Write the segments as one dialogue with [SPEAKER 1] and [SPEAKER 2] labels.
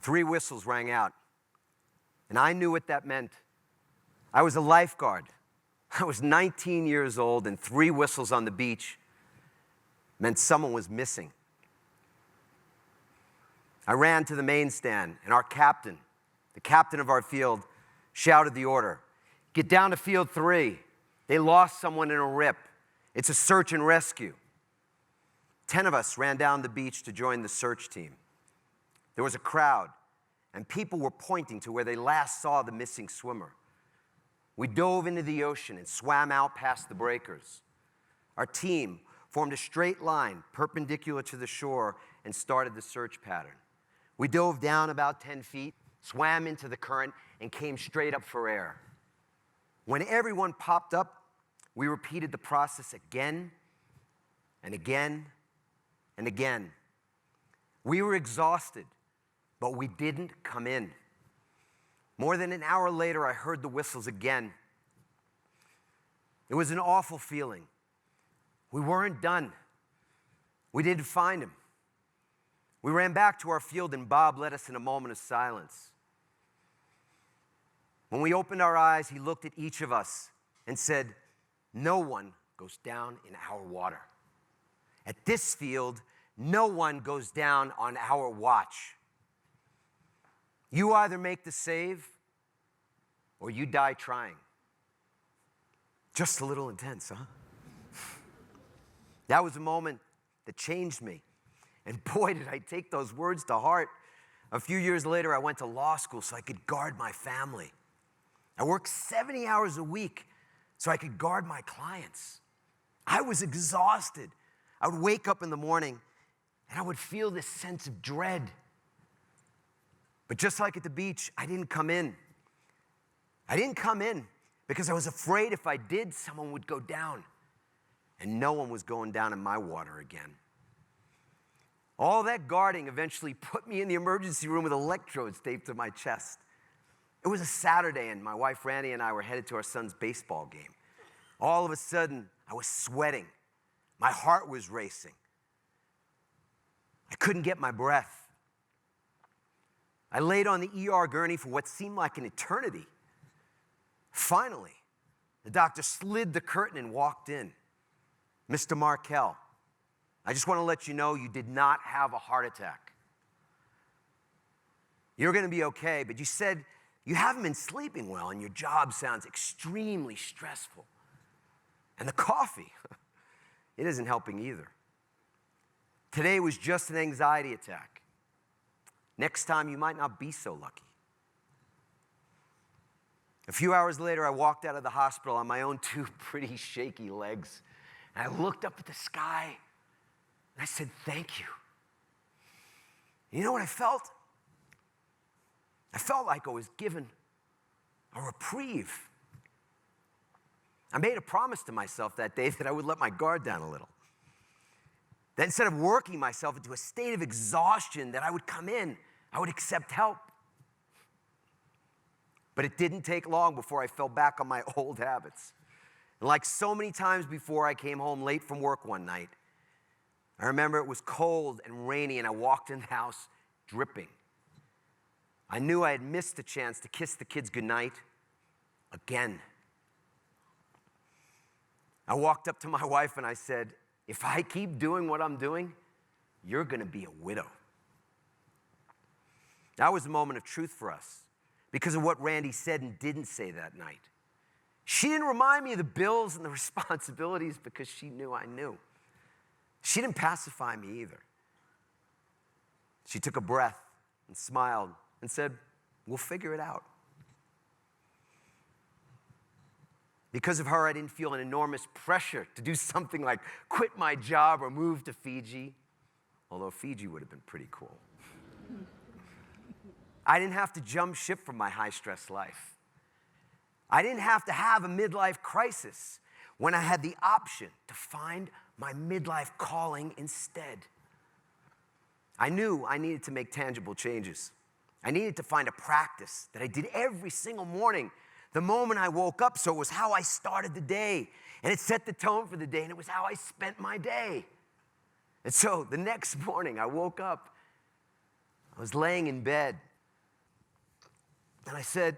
[SPEAKER 1] 3 whistles rang out, and I knew what that meant. I was a lifeguard. I was 19 years old, and 3 whistles on the beach meant someone was missing. I ran to the main stand, and our captain, the captain of our field, shouted the order. Get down to field 3. They lost someone in a rip. It's a search and rescue. 10 of us ran down the beach to join the search team. There was a crowd, and people were pointing to where they last saw the missing swimmer. We dove into the ocean and swam out past the breakers. Our team formed a straight line perpendicular to the shore and started the search pattern. We dove down about 10 feet, swam into the current, and came straight up for air. When everyone popped up, we repeated the process again and again and again. We were exhausted, but we didn't come in. More than an hour later, I heard the whistles again. It was an awful feeling. We weren't done. We didn't find him. We ran back to our field, and Bob led us in a moment of silence. When we opened our eyes, he looked at each of us and said, "No one goes down in our water. At this field, no one goes down on our watch. You either make the save or you die trying." Just a little intense, huh? That was a moment that changed me. And boy, did I take those words to heart. A few years later, I went to law school so I could guard my family. I worked 70 hours a week so I could guard my clients. I was exhausted. I would wake up in the morning and I would feel this sense of dread. But just like at the beach, I didn't come in. I didn't come in because I was afraid if I did, someone would go down. And no one was going down in my water again. All that guarding eventually put me in the emergency room with electrodes taped to my chest. It was a Saturday, and my wife Randy and I were headed to our son's baseball game. All of a sudden, I was sweating. My heart was racing. I couldn't get my breath. I laid on the ER gurney for what seemed like an eternity. Finally, the doctor slid the curtain and walked in. "Mr. Markel, I just want to let you know you did not have a heart attack. You're going to be okay, but you said you haven't been sleeping well and your job sounds extremely stressful. And the coffee, it isn't helping either. Today was just an anxiety attack. Next time you might not be so lucky." A few hours later, I walked out of the hospital on my own 2 pretty shaky legs. And I looked up at the sky, and I said, "Thank you." You know what I felt? I felt like I was given a reprieve. I made a promise to myself that day that I would let my guard down a little. That instead of working myself into a state of exhaustion, that I would come in, I would accept help. But it didn't take long before I fell back on my old habits. And like so many times before, I came home late from work one night. I remember it was cold and rainy, and I walked in the house dripping. I knew I had missed the chance to kiss the kids goodnight again. I walked up to my wife and I said, "If I keep doing what I'm doing, you're going to be a widow." That was a moment of truth for us because of what Randy said and didn't say that night. She didn't remind me of the bills and the responsibilities because she knew I knew. She didn't pacify me either. She took a breath and smiled and said, "We'll figure it out." Because of her, I didn't feel an enormous pressure to do something like quit my job or move to Fiji, although Fiji would have been pretty cool. I didn't have to jump ship from my high-stress life. I didn't have to have a midlife crisis when I had the option to find my midlife calling instead. I knew I needed to make tangible changes. I needed to find a practice that I did every single morning the moment I woke up, so it was how I started the day, and it set the tone for the day, and it was how I spent my day. And so the next morning I woke up, I was laying in bed, And I said,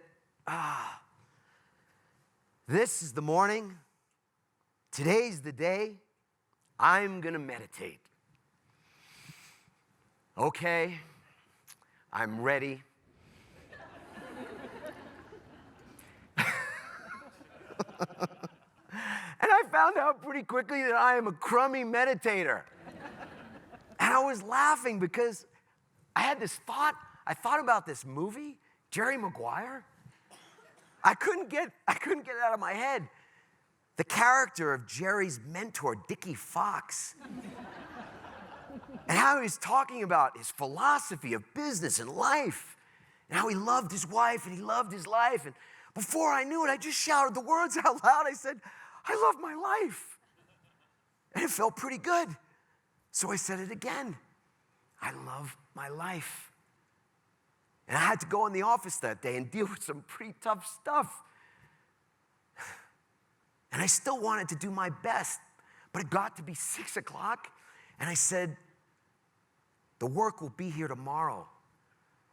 [SPEAKER 1] this is the morning. Today's the day. I'm going to meditate. Okay, I'm ready. And I found out pretty quickly that I am a crummy meditator. And I was laughing because I had this thought. I thought about this movie, Jerry Maguire. I couldn't get it out of my head. The character of Jerry's mentor, Dickie Fox. And how he was talking about his philosophy of business and life. And how he loved his wife and he loved his life. And before I knew it, I just shouted the words out loud. I said, I love my life. And it felt pretty good. So I said it again. I love my life. And I had to go in the office that day and deal with some pretty tough stuff. And I still wanted to do my best. But it got to be 6 o'clock. And I said, the work will be here tomorrow.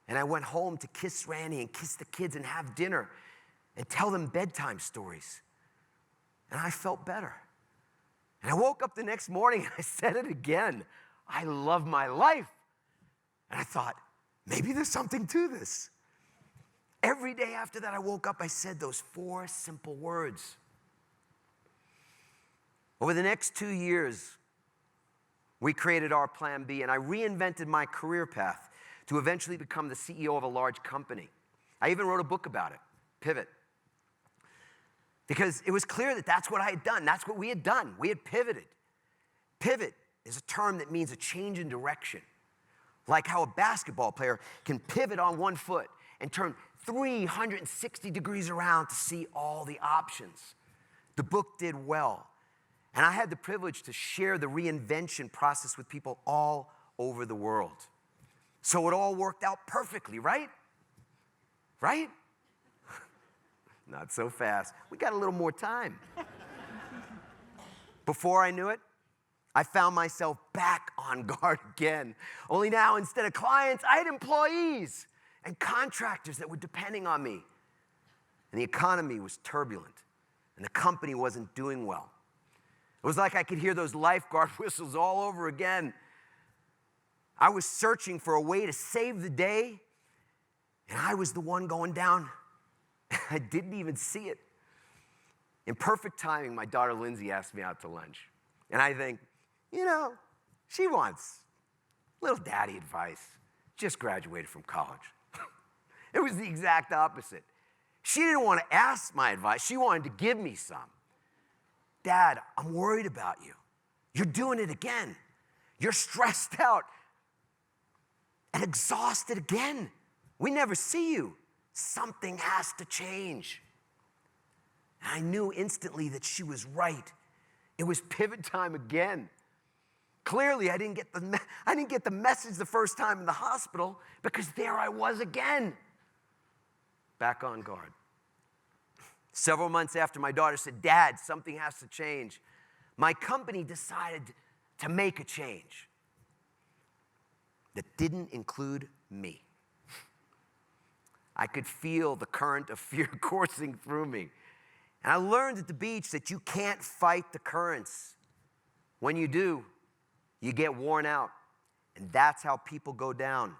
[SPEAKER 1] And I went home to kiss Randy and kiss the kids and have dinner and tell them bedtime stories. And I felt better. And I woke up the next morning and I said it again. I love my life. And I thought, maybe there's something to this. Every day after that I woke up, I said those 4 simple words. Over the next 2 years, we created our Plan B, and I reinvented my career path to eventually become the CEO of a large company. I even wrote a book about it, Pivot. Because it was clear that that's what I had done. That's what we had done. We had pivoted. Pivot is a term that means a change in direction. Like how a basketball player can pivot on one foot and turn 360 degrees around to see all the options. The book did well. And I had the privilege to share the reinvention process with people all over the world. So it all worked out perfectly, right? Right? Not so fast. We got a little more time. Before I knew it, I found myself back on guard again. Only now, instead of clients, I had employees and contractors that were depending on me. And the economy was turbulent, and the company wasn't doing well. It was like I could hear those lifeguard whistles all over again. I was searching for a way to save the day, and I was the one going down. I didn't even see it. In perfect timing, my daughter Lindsay asked me out to lunch. And I think, she wants little daddy advice. Just graduated from college. It was the exact opposite. She didn't want to ask my advice. She wanted to give me some. Dad, I'm worried about you. You're doing it again. You're stressed out and exhausted again. We never see you. Something has to change. And I knew instantly that she was right. It was pivot time again. Clearly, I didn't get the message the first time in the hospital because there I was again, back on guard. Several months after my daughter said, Dad, something has to change, my company decided to make a change that didn't include me. I could feel the current of fear coursing through me. And I learned at the beach that you can't fight the currents. When you do, you get worn out. And that's how people go down.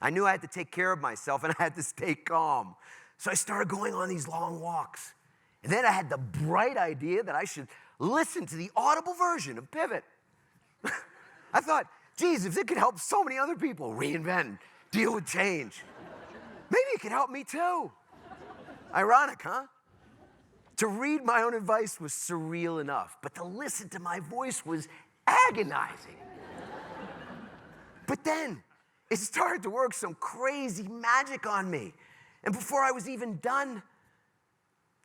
[SPEAKER 1] I knew I had to take care of myself and I had to stay calm. So I started going on these long walks. And then I had the bright idea that I should listen to the audible version of Pivot. I thought, geez, if it could help so many other people reinvent, deal with change, maybe it could help me too. Ironic, huh? To read my own advice was surreal enough, but to listen to my voice was agonizing. But then it started to work some crazy magic on me. And before I was even done,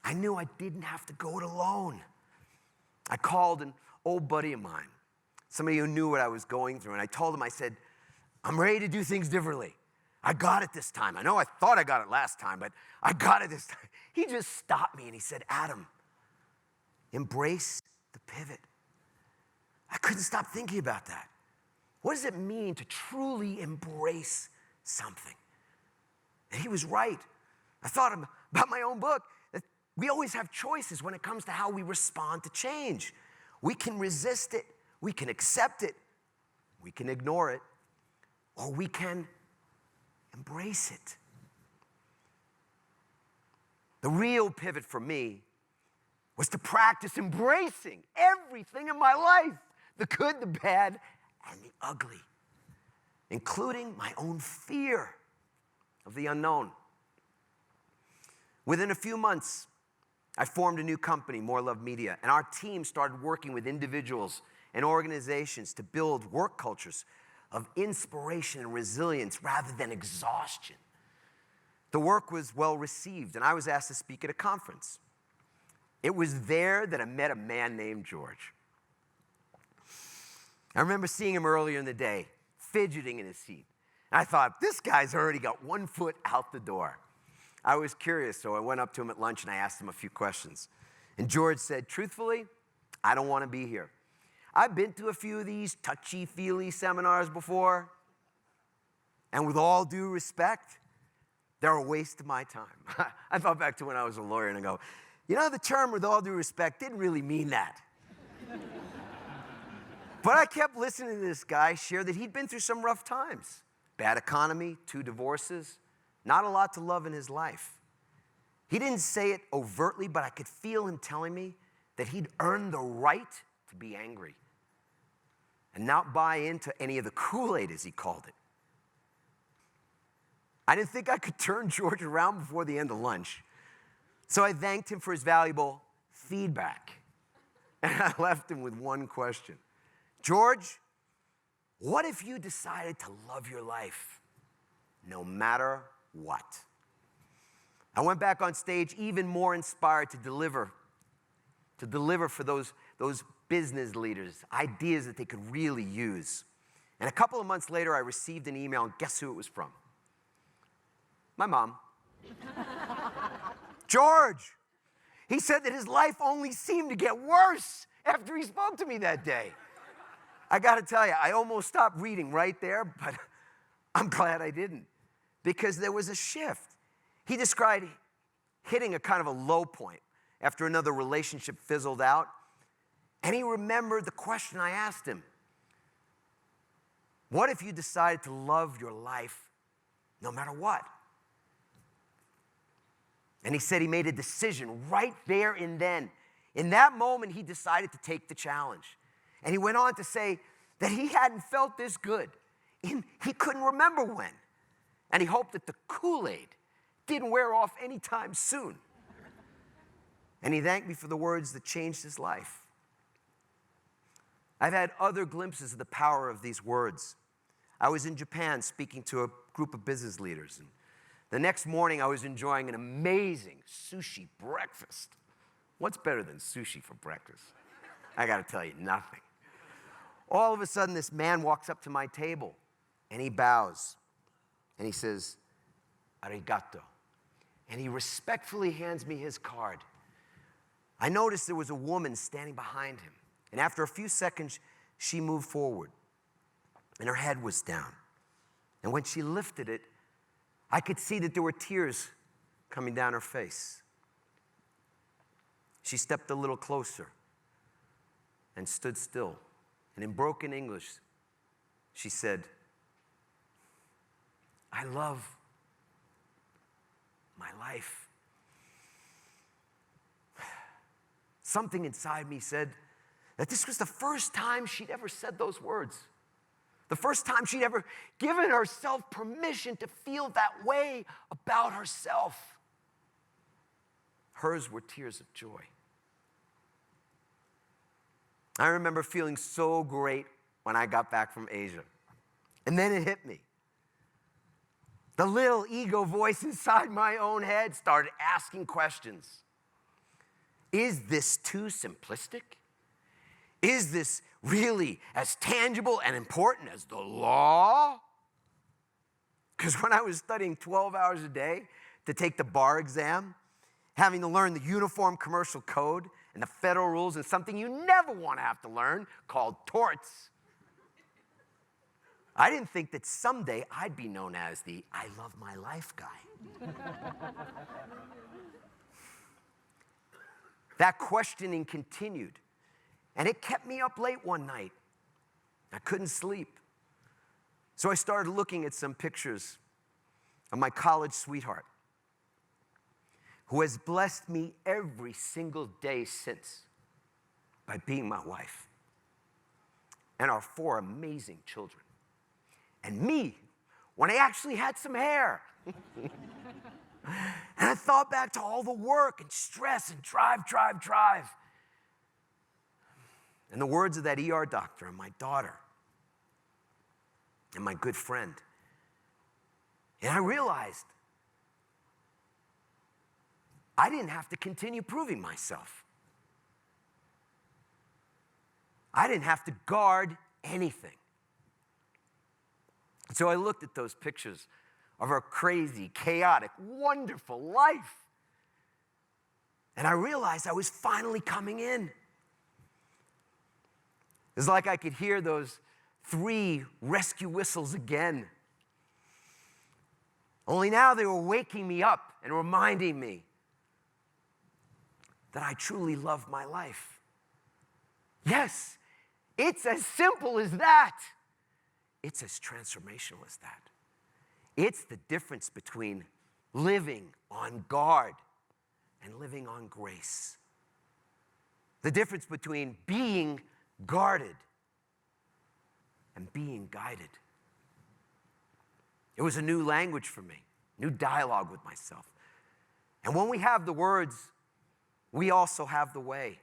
[SPEAKER 1] I knew I didn't have to go it alone. I called an old buddy of mine, somebody who knew what I was going through, and I told him, I said, I'm ready to do things differently. I got it this time. I know I thought I got it last time, but I got it this time. He just stopped me and he said, Adam, embrace the pivot. I couldn't stop thinking about that. What does it mean to truly embrace something? And he was right. I thought about my own book, that we always have choices when it comes to how we respond to change. We can resist it, we can accept it, we can ignore it, or we can embrace it. The real pivot for me was to practice embracing everything in my life, the good, the bad, and the ugly, including my own fear of the unknown. Within a few months, I formed a new company, More Love Media, and our team started working with individuals and organizations to build work cultures of inspiration and resilience rather than exhaustion. The work was well received, and I was asked to speak at a conference. It was there that I met a man named George. I remember seeing him earlier in the day, fidgeting in his seat. And I thought, this guy's already got one foot out the door. I was curious, so I went up to him at lunch and I asked him a few questions. And George said, truthfully, I don't want to be here. I've been to a few of these touchy-feely seminars before, and with all due respect, they're a waste of my time. I thought back to when I was a lawyer and I go, the term with all due respect didn't really mean that. But I kept listening to this guy share that he'd been through some rough times. Bad economy, 2 divorces, not a lot to love in his life. He didn't say it overtly, but I could feel him telling me that he'd earned the right to be angry and not buy into any of the Kool-Aid, as he called it. I didn't think I could turn George around before the end of lunch. So I thanked him for his valuable feedback. And I left him with one question. George, what if you decided to love your life no matter what? I went back on stage even more inspired to deliver for those business leaders, ideas that they could really use. And a couple of months later, I received an email, and guess who it was from? My mom. George, he said that his life only seemed to get worse after he spoke to me that day. I got to tell you, I almost stopped reading right there, but I'm glad I didn't, because there was a shift. He described hitting a kind of a low point after another relationship fizzled out, and he remembered the question I asked him. What if you decided to love your life no matter what? And he said he made a decision right there and then. In that moment, he decided to take the challenge. And he went on to say that he hadn't felt this good. He couldn't remember when. And he hoped that the Kool-Aid didn't wear off anytime soon. And he thanked me for the words that changed his life. I've had other glimpses of the power of these words. I was in Japan speaking to a group of business leaders. And the next morning, I was enjoying an amazing sushi breakfast. What's better than sushi for breakfast? I got to tell you, nothing. All of a sudden, this man walks up to my table, and he bows, and he says, arigato. And he respectfully hands me his card. I noticed there was a woman standing behind him, and after a few seconds, she moved forward, and her head was down. And when she lifted it, I could see that there were tears coming down her face. She stepped a little closer and stood still. And in broken English, she said, I love my life. Something inside me said that this was the first time she'd ever said those words. The first time she'd ever given herself permission to feel that way about herself. Hers were tears of joy. I remember feeling so great when I got back from Asia. And then it hit me. The little ego voice inside my own head started asking questions. Is this too simplistic? Is this really as tangible and important as the law? Because when I was studying 12 hours a day to take the bar exam, having to learn the Uniform Commercial Code and the federal rules and something you never want to have to learn called torts, I didn't think that someday I'd be known as the I love my life guy. That questioning continued, and it kept me up late one night. I couldn't sleep. So I started looking at some pictures of my college sweetheart, who has blessed me every single day since by being my wife, and our 4 amazing children. And me, when I actually had some hair. And I thought back to all the work and stress and drive. And the words of that ER doctor and my daughter and my good friend. And I realized I didn't have to continue proving myself. I didn't have to guard anything. So I looked at those pictures of our crazy, chaotic, wonderful life. And I realized I was finally coming in. It's like I could hear those 3 rescue whistles again. Only now they were waking me up and reminding me that I truly love my life. Yes, it's as simple as that. It's as transformational as that. It's the difference between living on guard and living on grace. The difference between being guarded and being guided. It was a new language for me, new dialogue with myself. And when we have the words, we also have the way.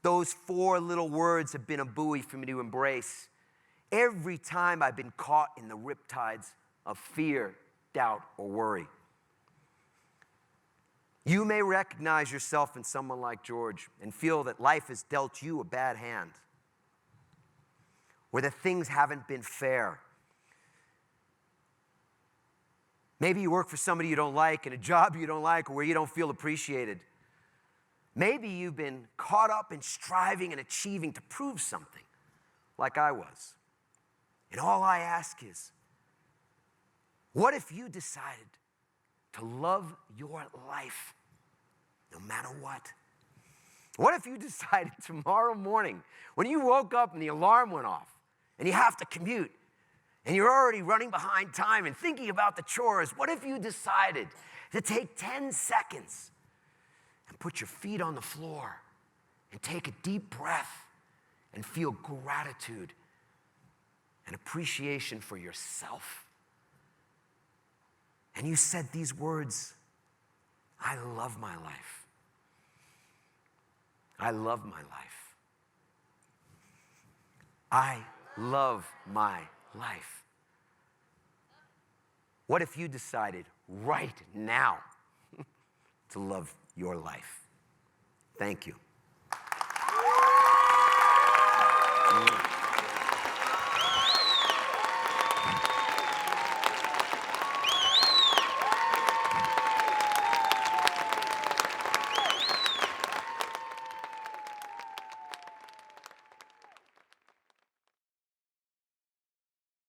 [SPEAKER 1] Those 4 little words have been a buoy for me to embrace every time I've been caught in the riptides of fear, doubt, or worry. You may recognize yourself in someone like George and feel that life has dealt you a bad hand, where the things haven't been fair. Maybe you work for somebody you don't like, in a job you don't like, or where you don't feel appreciated. Maybe you've been caught up in striving and achieving to prove something, like I was. And all I ask is, what if you decided to love your life no matter what? What if you decided tomorrow morning, when you woke up and the alarm went off and you have to commute and you're already running behind time and thinking about the chores, what if you decided to take 10 seconds and put your feet on the floor and take a deep breath and feel gratitude and appreciation for yourself? And you said these words, I love my life. I love my life. I love my life. What if you decided right now to love your life? Thank you.